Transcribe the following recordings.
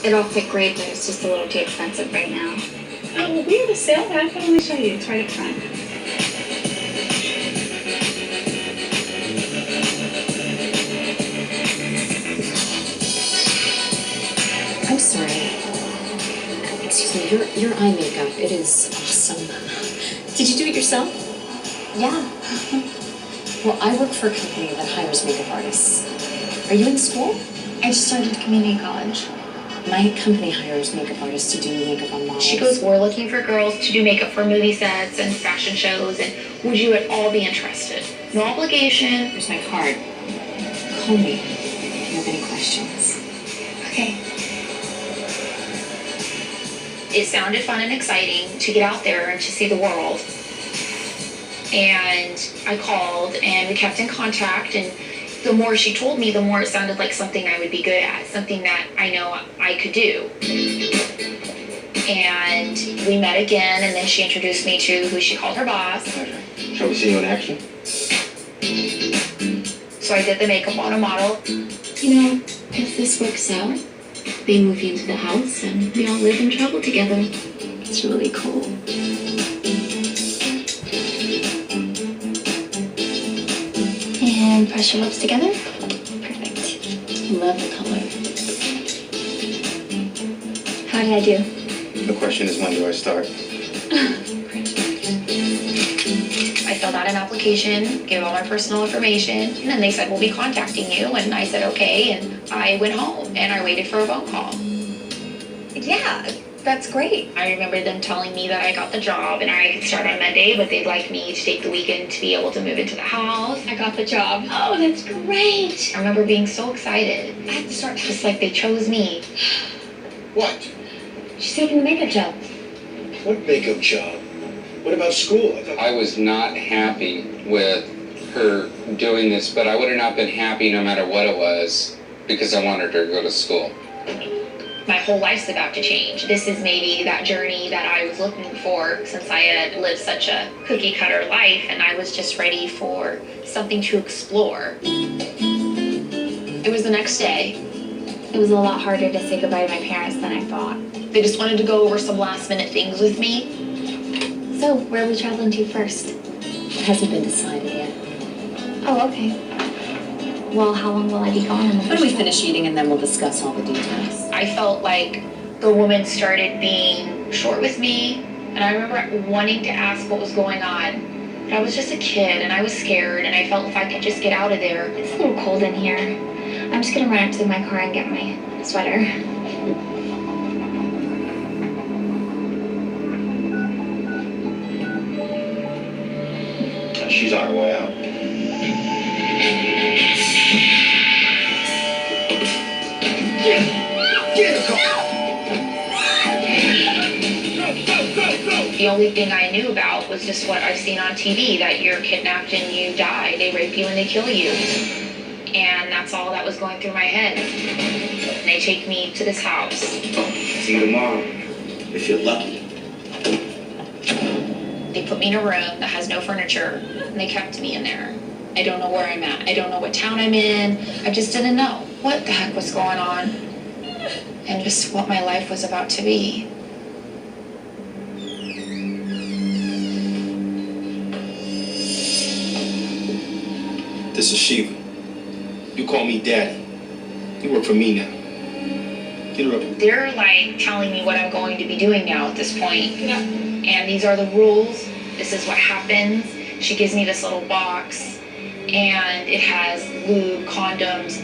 It'll fit great, but it's just a little too expensive right now. Oh, well, we have a sale back. Let me show you. It's right up front. I'm sorry. Excuse me, your eye makeup, it is awesome. Did you do it yourself? Yeah. Well, I work for a company that hires makeup artists. Are you in school? I just started community college. My company hires makeup artists to do makeup on models. She goes, we're looking for girls to do makeup for movie sets and fashion shows, and would you at all be interested? No obligation. Here's my card. Call me if you have any questions. Okay. It sounded fun and exciting to get out there and to see the world. And I called and we kept in contact, and the more she told me, the more it sounded like something I would be good at, something that I know I could do. And we met again, and then she introduced me to who she called her boss. Shall we see you in action? So I did the makeup on a model. You know, if this works out, they move you into the house and we all live and travel together. It's really cool. And brush your lips together. Perfect. Love the color. How did I do? The question is, when do I start? I filled out an application, gave all my personal information, and then they said, we'll be contacting you. And I said, okay, and I went home and I waited for a phone call. Yeah, that's great. I remember them telling me that I got the job and I could start on Monday, but they'd like me to take the weekend to be able to move into the house. I got the job. Oh, that's great. I remember being so excited. I have to start. Just like they chose me. What? She's taking the makeup job. What makeup job? What about school? I was not happy with her doing this, but I would have not been happy no matter what it was, because I wanted her to go to school. My whole life's about to change. This is maybe that journey that I was looking for, since I had lived such a cookie cutter life, and I was just ready for something to explore. It was the next day. It was a lot harder to say goodbye to my parents than I thought. They just wanted to go over some last minute things with me. So, where are we traveling to first? It hasn't been decided yet. Oh, okay. Well, how long will I be gone? Why don't we finish eating and then we'll discuss all the details. I felt like the woman started being short with me, and I remember wanting to ask what was going on. But I was just a kid, and I was scared, and I felt if I could just get out of there. It's a little cold in here. I'm just gonna run up to my car and get my sweater. She's on her way out. Get in the car! The only thing I knew about was just what I've seen on TV, that you're kidnapped and you die. They rape you and they kill you. And that's all that was going through my head. And they take me to this house. See you tomorrow, if you're lucky. They put me in a room that has no furniture, and they kept me in there. I don't know where I'm at. I don't know what town I'm in. I just didn't know what the heck was going on and just what my life was about to be. This is Shiva. You call me Daddy. You work for me now. Get her up. They're like telling me what I'm going to be doing now at this point. Yeah. And these are the rules. This is what happens. She gives me this little box, and it has lube, condoms.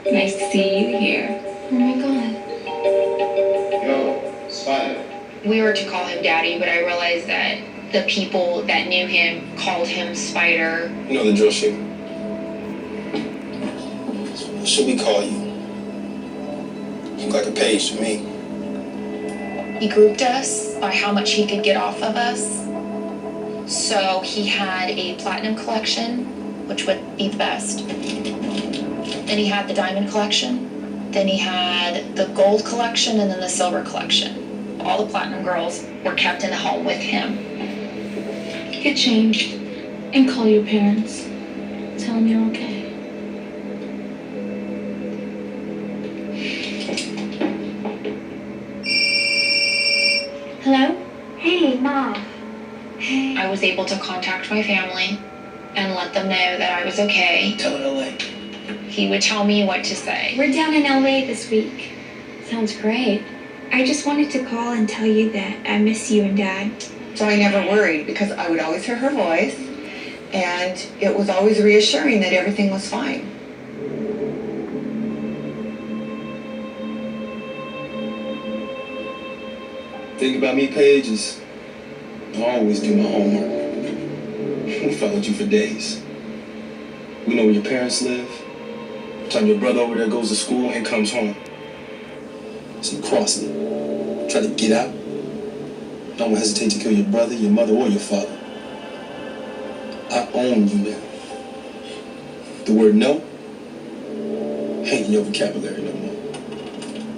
Nice to see you here. Oh my god. Yo, Spider. We were to call him Daddy, but I realized that the people that knew him called him Spider. You know the drill, Shiva. What should we call you? You look like a page to me. He grouped us by how much he could get off of us. So he had a platinum collection, which would be the best. Then he had the diamond collection, then he had the gold collection, and then the silver collection. All the platinum girls were kept in the home with him. Get changed and call your parents. Tell them you're okay. Hello? Hey, Mom. Hey. I was able to contact my family and let them know that I was okay. Tell her LA. He would tell me what to say. We're down in LA this week. Sounds great. I just wanted to call and tell you that I miss you and Dad. So I never worried because I would always hear her voice, and it was always reassuring that everything was fine. Thing about me, Paige, is I always do my homework. We followed you for days. We know where your parents live. Time your brother over there goes to school and comes home. So you cross me. Try to get out. Don't hesitate to kill your brother, your mother, or your father. I own you now. The word no ain't in your vocabulary no more.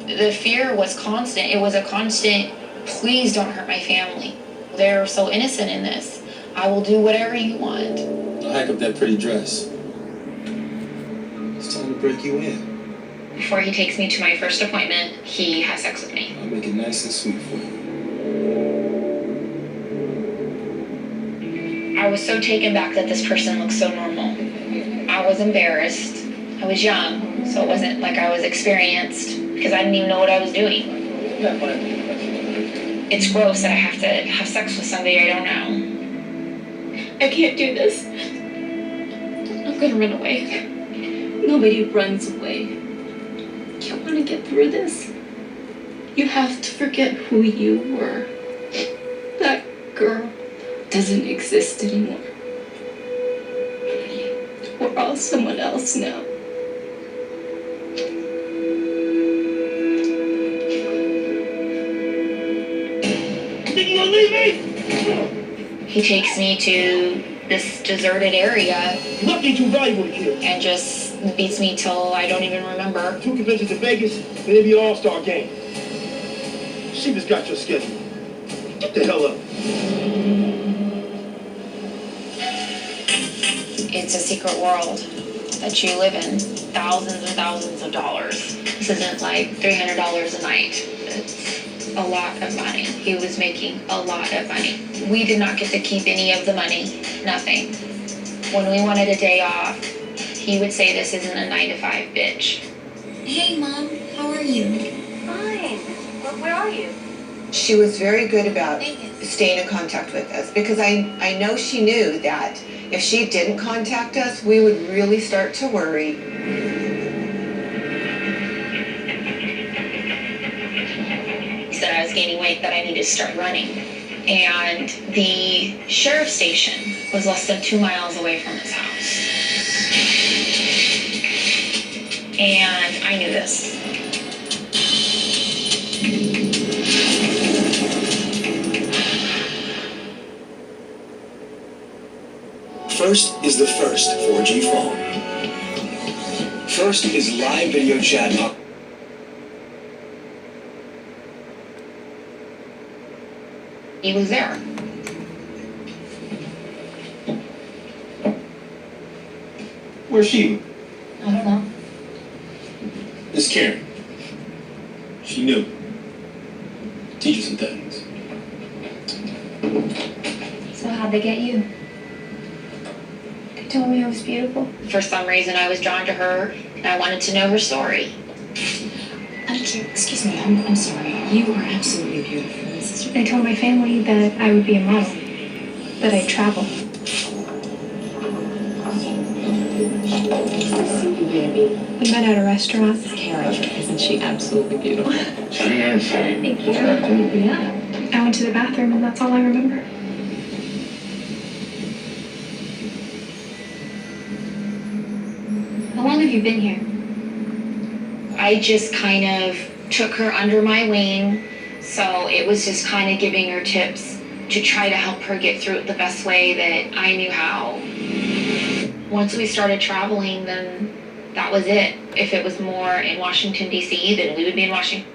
The fear was constant. It was a constant, please don't hurt my family. They're so innocent in this. I will do whatever you want. I'll hike up that pretty dress. It's time to break you in. Before he takes me to my first appointment, he has sex with me. I'll make it nice and sweet for you. I was so taken back that this person looked so normal. I was embarrassed. I was young, so it wasn't like I was experienced because I didn't even know what I was doing. It's gross that I have to have sex with somebody I don't know. I can't do this. I'm gonna run away. Nobody runs away. You want to get through this? You have to forget who you were. That girl doesn't exist anymore. We're all someone else now. Think you gonna leave me? He takes me to this deserted area Nothing too valuable to kill. and just beats me till I don't even remember. 2 conventions in Vegas, maybe an all-star game. She just got your schedule. Get the hell up. It's a secret world that you live in. Thousands and thousands of dollars. This isn't like $300 a night. It's a lot of money. He was making a lot of money. We did not get to keep any of the money. Nothing. When we wanted a day off, he would say this isn't a 9-to-5 bitch. Hey, Mom. How are you? Fine. Where are you? She was very good about Vegas. staying in contact with us because I know she knew that if she didn't contact us, we would really start to worry. He said I was gaining weight, that I needed to start running. And the sheriff's station was less than 2 miles away from his house. And I knew this. First is the first 4G phone. First is live video chat. He was there. Where's she? I don't know. It's Karen. She knew. Teach her some things. So how'd they get you? They told me I was beautiful. For some reason, I was drawn to her, and I wanted to know her story. Excuse me, I'm sorry. You are absolutely beautiful. They told my family that I would be a model, that I'd travel. We met at a restaurant. Karen, isn't she absolutely beautiful? Thank you. Yeah. I went to the bathroom and that's all I remember. How long have you been here? I just kind of took her under my wing, so it was just kind of giving her tips to try to help her get through it the best way that I knew how. Once we started traveling, then that was it. If it was more in Washington, D.C., then we would be in Washington.